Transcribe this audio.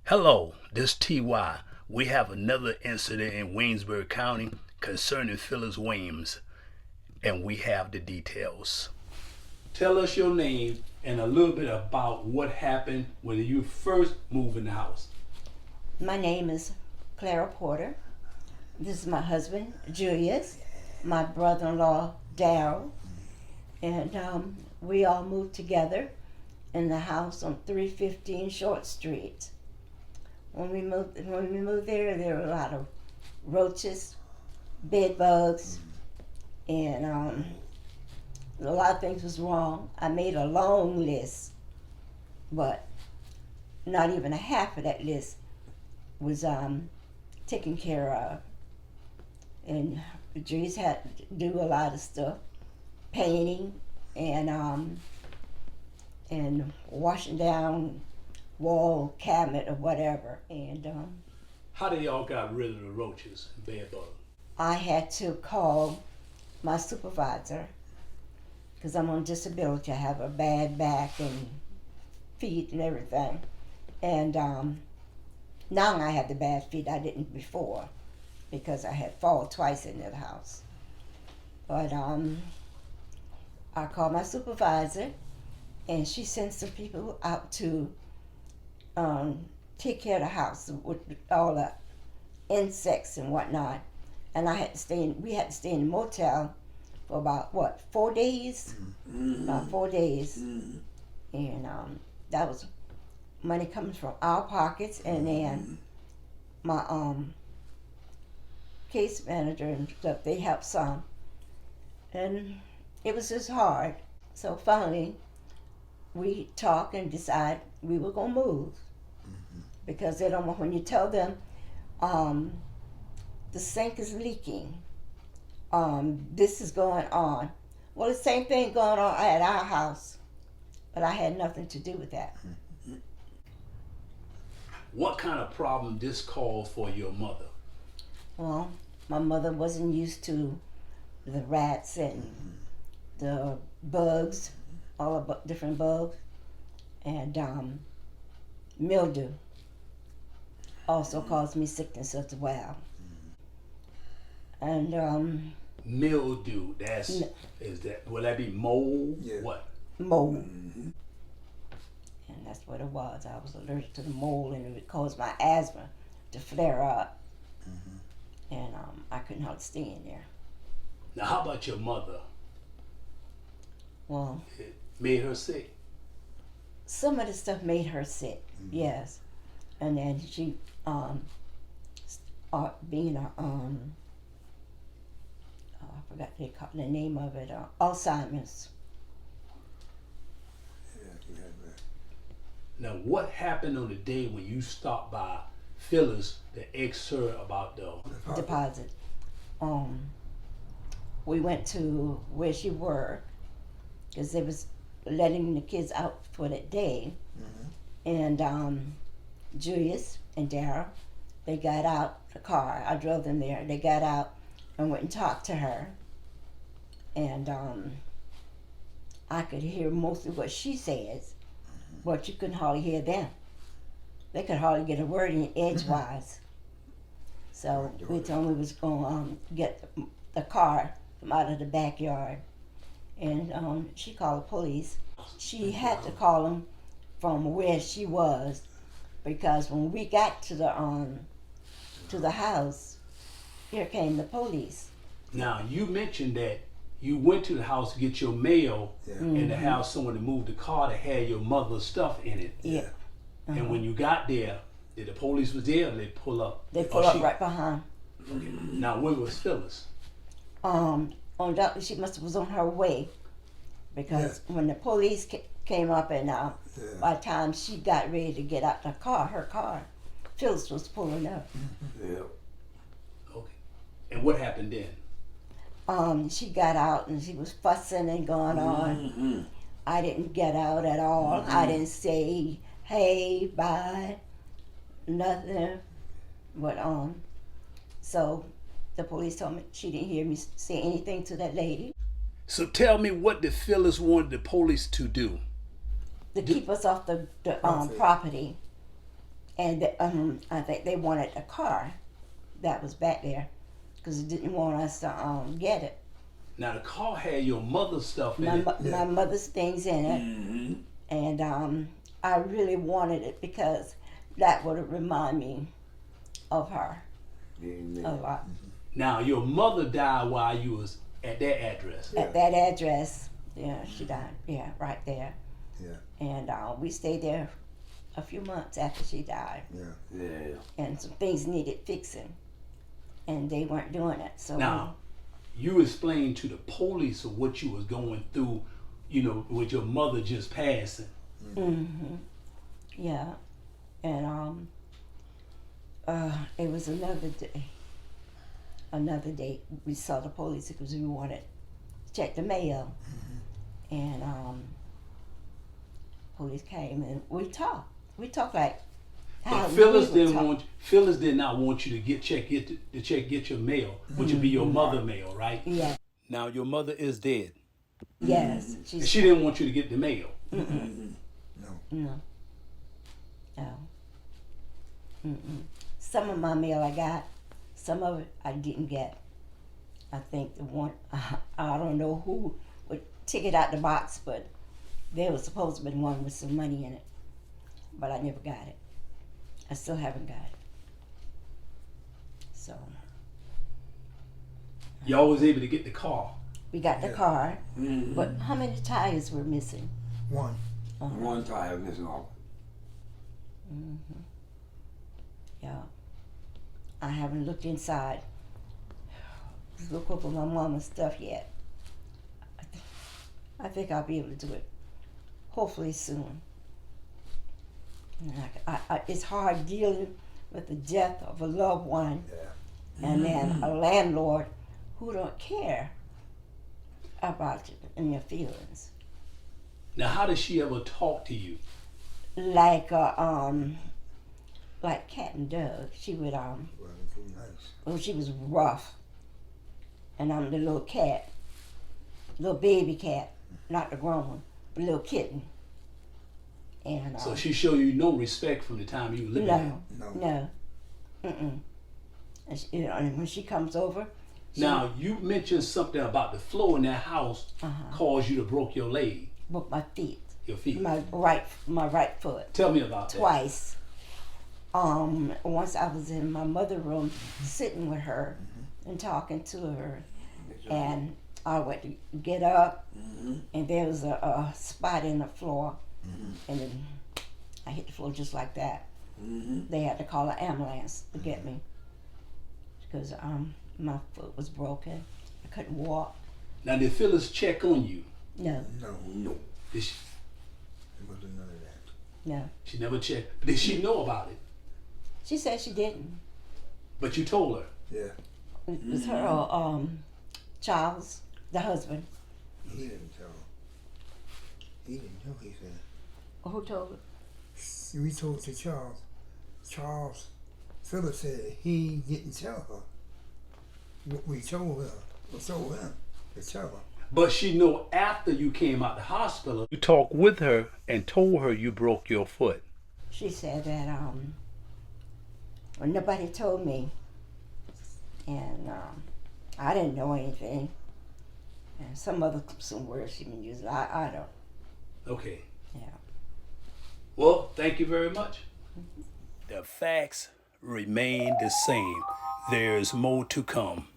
Hello, this TY. We have another incident in Waynesburg County concerning Phyllis Williams, and we have the details. Tell us your name and a little bit about what happened when you first moved in the house. My name is Clara Porter. This is my husband, Julius, my brother-in-law, Darrell, and we all moved together in the house on 315 Short Street. When we moved there were a lot of roaches, bed bugs, and a lot of things was wrong. I made a long list, but not even a half of that list was taken care of. And Julius had to do a lot of stuff, painting and washing down wall cabinet or whatever. And How did y'all got rid of the roaches and bed bugs? I had to call my supervisor because I'm on disability. I have a bad back and feet and everything. And now I have the bad feet. I didn't before because I had fallen twice in that house. But I called my supervisor, and she sent some people out to take care of the house with all the insects and whatnot. And we had to stay in the motel for about 4 days? About 4 days. And that was money coming from our pockets, and then my case manager and stuff, they helped some. And it was just hard. So finally, we talked and decided we were going to move. Because they don't want, when you tell them the sink is leaking, this is going on. Well, the same thing going on at our house, but I had nothing to do with that. What kind of problem this caused for your mother? Well, my mother wasn't used to the rats and the bugs, all the different bugs, and mildew also caused me sickness as well. And Mildew, will that be mold? Yeah. What? mold. And that's what it was. I was allergic to the mold, and it would cause my asthma to flare up. And I couldn't hardly stay in there. Now, how about your mother? Well, It made her sick. some of the stuff made her sick, yes. And then she being a I forgot the name of it, Alzheimer's. Yeah, you had that. Now, what happened on the day when you stopped by Phyllis to ask her about the Deposit. We went to where she worked because they was letting the kids out for that day, and Julius and Darrell, they got out the car. I drove them there. They got out and went and talked to her, and I could hear most of what she says, but you couldn't hardly hear them. They could hardly get a word in edgewise. So we told them we was going to get the car from out of the backyard, and she called the police. She had to call them from where she was, because when we got to the house, here came the police. Now, you mentioned that you went to the house to get your mail Yeah. and to have someone to move the car that had your mother's stuff in it. Yeah. And when you got there, did the police was there or they pull up? They pulled up right behind. Okay. Now, where was Phyllis? Undoubtedly she must have was on her way, because when the police came up, and by the time she got ready to get out the car, her car, Phyllis was pulling up. Yeah. Okay. And what happened then? She got out and she was fussing and going on. I didn't get out at all. I didn't say, hey, bye, nothing. But so the police told me she didn't hear me say anything to that lady. So tell me, what did Phyllis want the police to do? To keep us off the property. And I think they wanted a car that was back there because they didn't want us to get it. Now the car had your mother's stuff in My, it. my mother's things in it, and I really wanted it because that would remind me of her a lot. Now your mother died while you was at that address. At that address, yeah, she died. Yeah, right there. Yeah. And we stayed there a few months after she died. Yeah. Yeah. And some things needed fixing, and they weren't doing it. So Now, you explained to the police of what you was going through, you know, with your mother just passing. yeah, and it was another day. Another day, we saw the police because we wanted to check the mail, and police came and we talked. We talked like how But Phyllis we would didn't talk. want. Phyllis did not want you to get your mail, which would be your mother mail, right? Yeah. Now your mother is dead. Yes. And she didn't want you to get the mail. No. No. No. Some of my mail I got, some of it I didn't get. I think the one, I don't know who would take it out the box, but there was supposed to be one with some money in it. But I never got it. I still haven't got it. So Y'all was able to get the car. we got the car, but how many tires were missing? One. One tire missing off. Yeah. I haven't looked inside. Look over my mama's stuff yet. I think I'll be able to do it. Hopefully soon. It's hard dealing with the death of a loved one, and then a landlord who don't care about you and your feelings. Now, how does she ever talk to you? Like Cat and Doug. She would Well, too nice. well, she was rough, and I'm the little cat, little baby cat, not the grown one, but little kitten. And So she showed you no respect from the time you lived there. no. And she, and when she comes over, Now, you mentioned something about the floor in that house caused you to broke your leg, broke my feet, your feet. my right foot Tell me about that. twice. Once I was in my mother room sitting with her and talking to her, and I went to get up, and there was a spot in the floor, and then I hit the floor just like that. They had to call an ambulance to get me because my foot was broken. I couldn't walk. Now, did Phyllis check on you? No, No. Did she, There wasn't none of that. no. she never checked. Did she know about it? She said she didn't. But you told her. Yeah. It was her Charles, the husband. He didn't tell. He didn't tell, he said. Who told her? We told to Charles. Charles, Phyllis said he didn't tell her. What we told her. We told him to tell her. But she know after you came out the hospital. You talked with her and told her you broke your foot. She said that well, nobody told me, and I didn't know anything. And some words she been using, I don't. Okay. Yeah. Well, thank you very much. The facts remain the same. There's more to come.